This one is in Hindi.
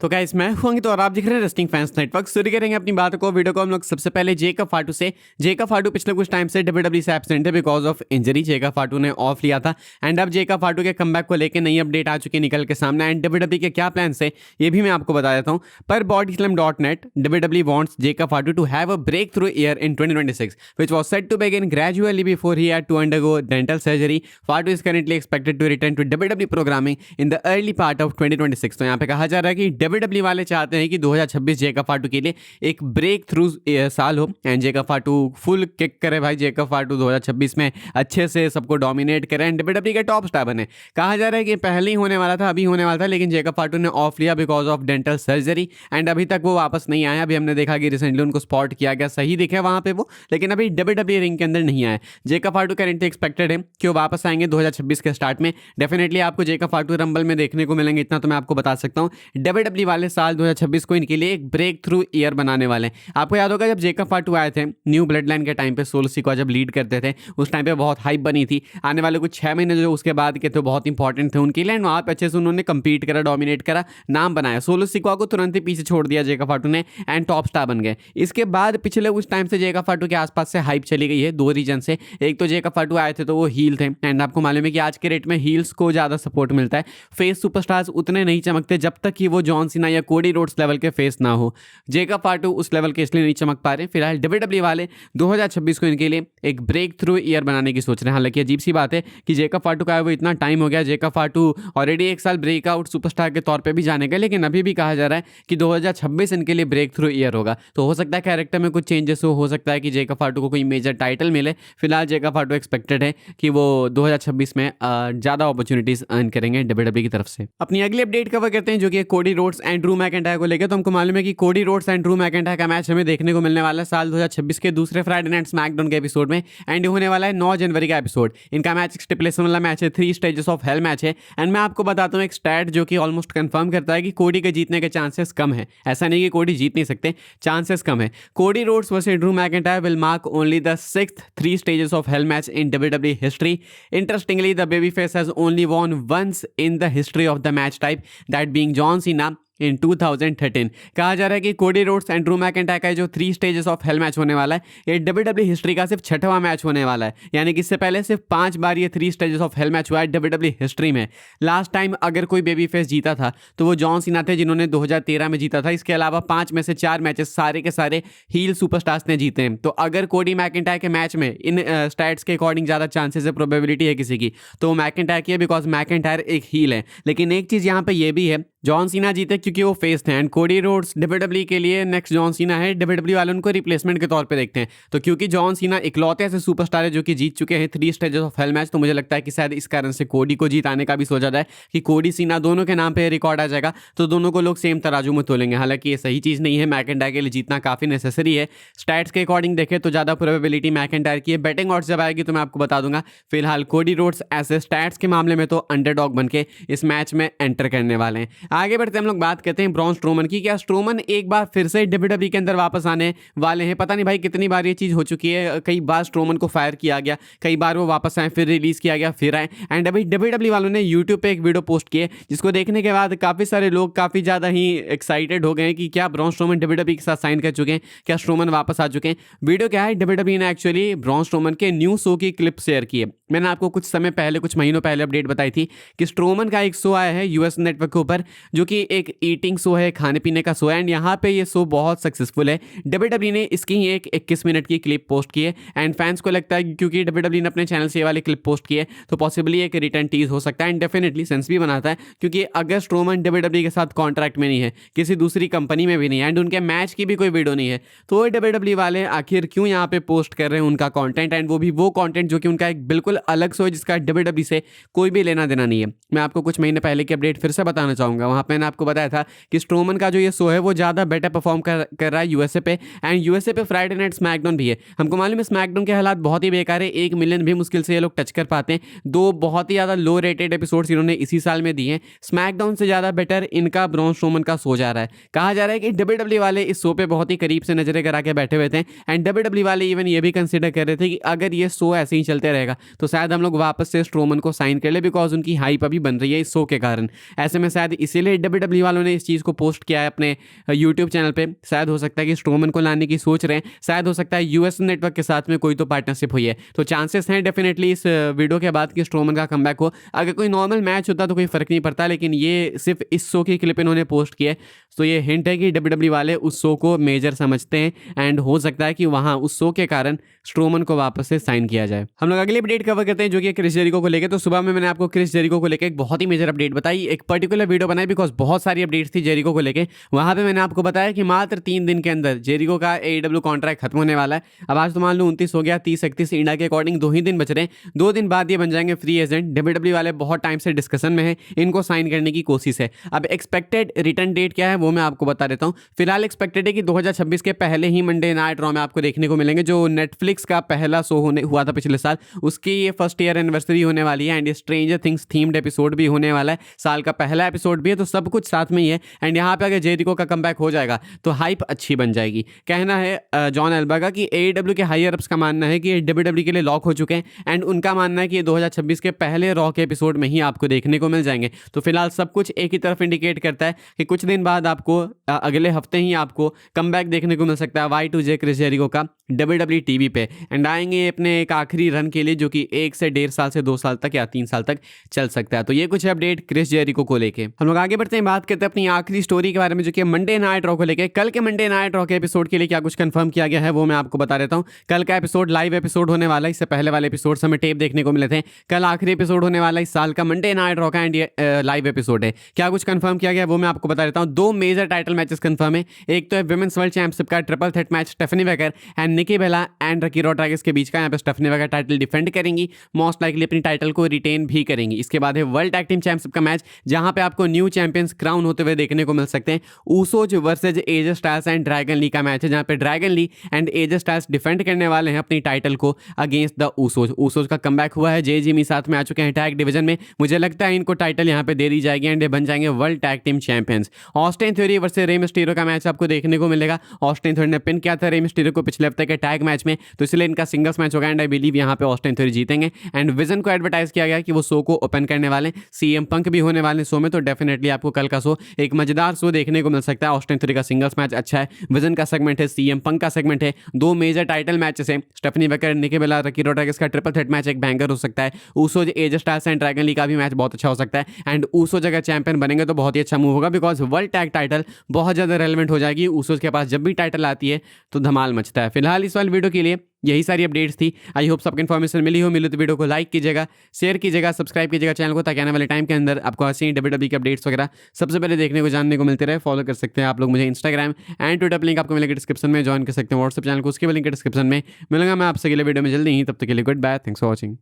तो गाइस मैं हूं अंकित और आप देख रहे हैं रेस्टिंग फैंस नेटवर्क। शुरू करेंगे अपनी बात को वीडियो को हम लोग सबसे पहले जेकब फाटू से। जेकब फाटू पिछले कुछ टाइम से डब्ल्यूडब्ल्यूई से एब्सेंट है बिकॉज ऑफ इंजरी। जेकब फाटू ने ऑफ लिया था एंड अब जेकब फाटू के कमबैक को लेकर नई अपडेट आ चुकी है निकल के सामने एंड डब्ल्यूडब्ल्यूई के क्या प्लान्स है ये भी मैं आपको बता देता हूं। पर bodyslam.net WWE wants Jacob Fatu to have a breakthrough year in 2026 which was set to begin gradually before he had to undergo dental surgery. Fatu is currently expected to return to WWE programming in the early part of 2026. तो यहाँ पे कहा जा रहा है कि WWE वाले चाहते हैं कि 2026 जेकब फाटू के लिए एक ब्रेक थ्रू साल हो एंड जेकब फाटू फुल किक करे भाई। जेकब फाटू 2026 में अच्छे से सबको डोमिनेट करे एंड WWE के टॉप स्टार बने। कहा जा रहा है कि पहले ही होने वाला था, अभी होने वाला था, लेकिन जेकब फाटू ने ऑफ लिया because of dental surgery and अभी तक वो वापस नहीं आया। अभी हमने देखा कि रिसेंटली उनको स्पॉट किया गया, सही दिखे वहाँ पे वो, लेकिन अभी WWE रिंग के अंदर नहीं आया। जेकब फाटू करेंटली एक्सपेक्टेड है कि वो वापस आएंगे 2026 के स्टार्ट में। डेफिनेटली आपको जेकब फाटू रंबल में देखने को मिलेंगे, इतना तो मैं आपको बता सकता हूँ। WWE वाले साल 2026 को इनके लिए एक ब्रेक थ्रू ईयर बनाने वाले हैं। आपको याद होगा जब जेकब फाटू आए थे न्यू ब्लड लाइन के टाइम पे, सोलो सिकोआ जब लीड करते थे उस टाइम पे बहुत हाइप बनी थी। आने वाले कुछ 6 महीने जो उसके बाद के थे बहुत इंपॉर्टेंट थे उनके लिए एंड वहाँ पे अच्छे से उन्होंने कंपीट करा, डोमिनेट करा, नाम बनाया। सोलो सिकोआ को तुरंत ही पीछे छोड़ दिया जेकब फाटू ने एंड टॉप स्टार बन गए। इसके बाद पिछले कुछ टाइम से जेकब फाटू के आसपास से हाइप चली गई है दो रीजन से। एक तो जेकब फाटू आए थे तो वो हील थे एंड आपको मालूम है कि आज के रेट में हील्स को ज़्यादा सपोर्ट मिलता है। फेस सुपरस्टार्स उतने नहीं चमकते जब तक कि वो जॉन सीना या कोडी रोड्स लेवल के फेस ना हो। जेकब फाटू उस लेवल के इसलिए नहीं चमक पा रहे। फिलहाल WWE वाले 2026 को इनके लिए एक ब्रेक थ्रू ईयर बनाने की सोच रहे हैं। हालांकि अजीब सी बात है कि जेकब फाटू का वो इतना टाइम हो गया, जेकब फाटू ऑलरेडी एक साल ब्रेकआउट सुपरस्टार के तौर पे भी जाने गए, लेकिन अभी भी कहा जा रहा है कि 2026 इनके लिए ब्रेक थ्रू ईयर होगा। तो हो सकता है कैरेक्टर में कुछ चेंजेस हो सकता है कि जेकब फाटू को कोई मेजर टाइटल मिले। फिलहाल जेकब फाटू एक्सपेक्टेड है कि वो 2026 में ज़्यादा अपॉर्चुनिटीज अर्न करेंगे WWE की तरफ से। अपनी अगली अपडेट कवर करते हैं जो कि Cody Rhodes and Drew McIntyre को लेकर। तो हमको मालूम है कि Cody Rhodes and Drew McIntyre का मैच हमें देखने को मिलने वाला है साल 2026 के दूसरे फ्राइडे नाइट स्मैकडाउन के एपिसोड में एंड होने वाला है 9 जनवरी का एपिसोड। इनका मैच एक स्टिपुलेशन वाला मैच है, 3 स्टेजेस ऑफ हेल मैच है एंड मैं आपको बताता हूँ एक स्टैट जो कि ऑलमोस्ट कंफर्म करता है कि कोडी के जीतने के चांसेस कम है। ऐसा नहीं कि कोडी जीत नहीं सकते, चांसेस कम है। Cody Rhodes versus Drew McIntyre will mark only the 6th 3 stages of hell match in WWE history. Interestingly, the babyface has only won once in the history of the match type, that being John Cena इन 2013। कहा जा रहा है कि Cody Rhodes and Drew McIntyre का जो 3 स्टेजेस ऑफ हेल मैच होने वाला है ये WWE हिस्ट्री का सिर्फ 6वां मैच होने वाला है। यानी कि इससे पहले सिर्फ 5 बार ये 3 स्टेजेस ऑफ हेल मैच हुआ है WWE हिस्ट्री में। लास्ट टाइम अगर कोई बेबी फेस जीता था तो वो जॉन सीना थे जिन्होंने 2013 में जीता था। इसके अलावा 5 में से 4 मैचेस सारे के सारे हील सुपरस्टार्स ने जीते हैं। तो अगर कोडी मैकिंटायर के मैच में इन स्टैट्स के अकॉर्डिंग ज़्यादा चांसेस है, प्रोबेबिलिटी है किसी की, तो मैकिंटायर की है बिकॉज मैकिंटायर एक हील है। लेकिन एक चीज़ यहाँ पे ये भी है, जॉन सीना जीते क्योंकि वो फेस थे एंड कोडी रोड्स WWE के लिए नेक्स्ट जॉन सीना है। WWE वाले उनको रिप्लेसमेंट के तौर पे देखते हैं। तो क्योंकि जॉन सीना इकलौते ऐसे सुपरस्टार है जो कि जीत चुके हैं 3 स्टेजेस ऑफ हेल मैच, तो मुझे लगता है कि शायद इस कारण से कोडी को जीताने का भी सोचा जाए कि कोडी सीना दोनों के नाम पे रिकॉर्ड आ जाएगा तो दोनों को लोग सेम तराजू में तोलेंगे। हालांकि ये सही चीज़ नहीं है, मैकिंटायर के लिए जीतना काफ़ी नेसेसरी है। स्टैट्स के अकॉर्डिंग देखें तो ज़्यादा प्रोबेबिलिटी मैकिंटायर की है। बेटिंग ऑड्स जब आएगी तो मैं आपको बता दूंगा। फिलहाल कोडी रोड्स ऐसे स्टैट्स के मामले में तो अंडरडॉग बन के इस मैच में एंटर करने वाले हैं। आगे बढ़ते हम लोग बात करते हैं ब्रॉन स्ट्रोमन की। क्या स्ट्रोमन एक बार फिर से WWE के अंदर वापस आने वाले हैं? पता नहीं भाई कितनी बार ये चीज़ हो चुकी है। कई बार स्ट्रोमन को फायर किया गया, कई बार वो वापस आए, फिर रिलीज़ किया गया, फिर आए एंड अभी WWE वालों ने YouTube पे एक वीडियो पोस्ट की है जिसको देखने के बाद काफ़ी सारे लोग काफ़ी ज़्यादा ही एक्साइटेड हो गए हैं कि क्या ब्रॉन स्ट्रोमन WWE के साथ साइन कर चुके हैं, क्या स्ट्रोमन वापस आ चुके हैं। वीडियो क्या है, WWE ने एक्चुअली ब्रॉन स्ट्रोमन के न्यू शो की क्लिप शेयर की है। मैंने आपको कुछ समय पहले, कुछ महीनों पहले अपडेट बताई थी कि स्ट्रोमन का एक शो आया है US नेटवर्क के ऊपर जो कि एक ईटिंग शो है, खाने पीने का शो है एंड यहाँ पे ये शो बहुत सक्सेसफुल है। WWE ने इसकी ही एक 21 मिनट की क्लिप पोस्ट की है एंड फैंस को लगता है कि क्योंकि WWE ने अपने चैनल से ये वाली क्लिप पोस्ट की है तो पॉसिबली एक रिटर्न टीज हो सकता है एंड डेफिनेटली सेंस भी बनाता है क्योंकि अगर स्ट्रोमन WWE के साथ कॉन्ट्रैक्ट में नहीं है, किसी दूसरी कंपनी में भी नहीं है एंड उनके मैच की भी कोई वीडियो नहीं है, तो WWE वाले आखिर क्यों यहाँ पे पोस्ट कर रहे हैं उनका कॉन्टेंट एंड वो भी वो कॉन्टेंट जो कि उनका एक बिल्कुल अलग शो है जिसका WWE से कोई भी लेना देना नहीं है। मैं आपको कुछ महीने पहले की अपडेट फिर से बताना चाहूँगा। वहाँ पर मैंने आपको बताया था कि स्ट्रोमन का जो ये शो है वो ज़्यादा बेटर परफॉर्म कर रहा है USA पे एंड USA पे फ्राइडे नाइट स्मैकडाउन भी है। हमको मालूम है स्मैकडाउन के हालात बहुत ही बेकार है, 1 मिलियन भी मुश्किल से ये लोग टच कर पाते हैं। 2 बहुत ही ज़्यादा लो रेटेड एपिसोड्स इन्होंने इसी साल में दिए हैं। स्मैकडाउन से ज़्यादा बेटर इनका ब्रॉन स्ट्रोमन का शो जा रहा है। कहा जा रहा है कि WWE वाले इस शो पे बहुत ही करीब से नजरें करा के बैठे हुए थे एंड WWE वाले इवन ये भी कंसिडर कर रहे थे कि अगर ये शो ऐसे ही चलते रहेगा तो शायद हम लोग वापस से स्ट्रोमन को साइन कर ले बिकॉज उनकी हाइप अभी बन रही है इस शो के कारण। ऐसे में शायद इसीलिए WWE वालों वालों ने इस चीज़ को पोस्ट किया है अपने यूट्यूब चैनल पे। शायद हो सकता है कि स्ट्रोमन को लाने की सोच रहे हैं, शायद हो सकता है यूएस नेटवर्क के साथ में कोई तो पार्टनरशिप हुई है, तो चांसेस हैं डेफिनेटली इस वीडियो के बाद कि स्ट्रोमन का कमबैक हो। अगर कोई नॉर्मल मैच होता तो कोई फ़र्क नहीं पड़ता, लेकिन ये सिर्फ इस शो की क्लिप इन्होंने पोस्ट की है, तो ये हिंट है कि डब्ल्यूडब्ल्यू वाले उस शो को मेजर समझते हैं एंड हो सकता है कि वहाँ उस शो के कारण स्ट्रोमन को वापस से साइन किया जाए। हम लोग अगली अपडेट कवर करते हैं जो कि क्रिस जेरिको को लेकर। तो सुबह में मैंने आपको क्रिस जेरिको को लेकर एक बहुत ही मेजर अपडेट बताई, एक पर्टिकुलर वीडियो बनाई बिकॉज बहुत सारी अपडेट्स थी जेरिको को लेकर। वहाँ पे मैंने आपको बताया कि मात्र 3 दिन के अंदर जेरिको का AEW कॉन्ट्रैक्ट खत्म होने वाला है। अब आज तो मान लो 29 हो गया, 30-31 इंडिया के अकॉर्डिंग 2 ही दिन बच रहे हैं। 2 दिन बाद ये बन जाएंगे फ्री एजेंट। डब्ल्यूडब्ल्यू वाले बहुत टाइम से डिस्कशन में है, इनको साइन करने की कोशिश है। अब एक्सपेक्टेड रिटर्न डेट क्या है वो मैं आपको बता देता हूँ। फिलहाल एक्सपेक्टेड है कि 2026 के पहले ही मंडे नाइट रॉ में आपको देखने को मिलेंगे। जो नेटफ्लिक्स का पहला शो हुआ था पिछले साल, उसकी ये फर्स्ट ईयर एनिवर्सरी होने वाली है एंड ये स्ट्रेंजर थिंग्स थीम्ड एपिसोड भी होने वाला है। साल का पहला एपिसोड भी है, तो सब कुछ साथ में ही है। एंड यहाँ पे अगर जेरिको का कमबैक हो जाएगा तो हाइप अच्छी बन जाएगी। कहना है जॉन एल्बा का कि AEW के हायर अप्स का मानना है कि ये डब्ल्यूडब्ल्यू के लिए लॉक हो चुके हैं एंड उनका मानना है कि ये 2026 के पहले रॉ के एपिसोड में ही आपको देखने को मिल जाएंगे। तो फिलहाल सब कुछ एक ही तरफ इंडिकेट करता है कि कुछ दिन बाद आपको अगले हफ्ते ही आपको कमबैक देखने को मिल सकता है Y2J क्रिस जेरिको का WWE टीवी पे। एंड आएंगे अपने एक आखिरी रन के लिए जो कि 1 से 1.5 साल से 2 साल तक या 3 साल तक चल सकता है। तो ये कुछ अपडेट क्रिस जेरिको को लेके। हम लोग आगे बढ़ते हैं, बात करते हैं अपनी आखिरी स्टोरी के बारे में जो कि मंडे नाइट रॉ को लेके। कल के मंडे नाइट रॉ के एपिसोड के लिए क्या कुछ कंफर्म किया गया है वो मैं आपको बता देता हूँ। कल का एपिसोड लाइव एपिसोड होने वाला है। इससे पहले वाले एपिसोड हमें टेप देखने को मिले थे। कल आखिरी एपिसोड होने वाला है इस साल का मंडे नाइट रॉ का एंड लाइव एपिसोड है। क्या कुछ कंफर्म किया गया है वो मैं आपको बता देता हूँ। 2 मेजर टाइटल मैचेस कंफर्म है। एक तो है विमेंस वर्ल्ड चैंपियनशिप का triple threat match, Stephanie Vaquer and Nikki Bella and Raquel Rodriguez के बीच का। यहाँ पे स्टेफनी वेगर टाइटल डिफेंड करेंगी, मोस्ट लाइकली अपनी टाइटल को रिटेन भी करेंगी। इसके बाद है वर्ल्ड टैग टीम चैंपियनशिप का मैच जहां पे आपको न्यू चैंपियंस क्राउन होते हुए देखने को मिल सकते हैं। Usos versus AJ Styles and Dragon Lee का मैच है जहां पे Dragon Lee and AJ Styles defend करने वाले हैं अपनी टाइटल को अगेंस्ट द ऊसोज। ऊसोज का कमबैक हुआ है, जे जिमी साथ में आ चुके हैं टैग डिवीजन में। मुझे लगता है इनको टाइटल यहाँ पे दे दी जाएगी एंड ये बन जाएंगे world tag team champions. Austin theory versus Rey Mysterio का मैच आपको देखने को मिलेगा। ऑस्टिन थ्योरी ने पिन किया था रे मिस्टीरियो को पिछले हफ्ते के टैग मैच में, तो इसलिए इनका सिंगल्स मैच होगा एंड आई बिलीव यहाँ पे ऑस्टिन थ्योरी जीतेंगे। एंड विजन को एडवर्टाइज किया गया कि वो शो को ओपन करने वाले, CM पंक भी होने वाले शो में। तो डेफिनेटली आपको कल का शो एक मजेदार शो देखने को मिल सकता है। ऑस्टिन थ्योरी का सिंगल्स मैच अच्छा है, विजन का सेगमेंट है, CM पंक का सेगमेंट है। 2 मेजर टाइटल मैचेस है, Stephanie Vaquer Nikki Bella Raquel Rodriguez का ट्रिपल थ्रेट मैच एक बैंगर हो सकता है। Usos AJ Styles and Dragon Lee का भी मैच बहुत अच्छा हो सकता है। एंड ऊसोज अगर चैंपियन बनेंगे तो बहुत ही अच्छा मूव होगा बिकॉज वर्ल्ड टैग टाइटल बहुत ज़्यादा रेलेवेंट हो जाएगी। ऊसोज के पास जब भी टाइटल आती है तो धमाल मचता है। फिलहाल इस वाली वीडियो के लिए यही सारी अपडेट्स थी। आई होप सबको इन्फॉर्मेशन मिली हो। मिले तो वीडियो को लाइक कीजिएगा, शेयर कीजिएगा, सब्सक्राइब कीजिएगा चैनल को, ताकि आने वाले टाइम के अंदर आपको ऐसे ही WWE के अपडेट्स वगैरह सबसे पहले देखने को जानने को मिलते रहे। फॉलो कर सकते हैं आप लोग मुझे इंस्टाग्राम एंड ट्विटर, लिंक आपको मिलेगा डिस्क्रिप्शन में। ज्वाइन कर सकते हैं व्हाट्सएप चैनल को, उसके भी लिंक डिस्क्रिप्शन में। मिलूंगा मैं आपसे अगले वीडियो में जल्दी ही, तब तक के लिए good bye, thanks for watching.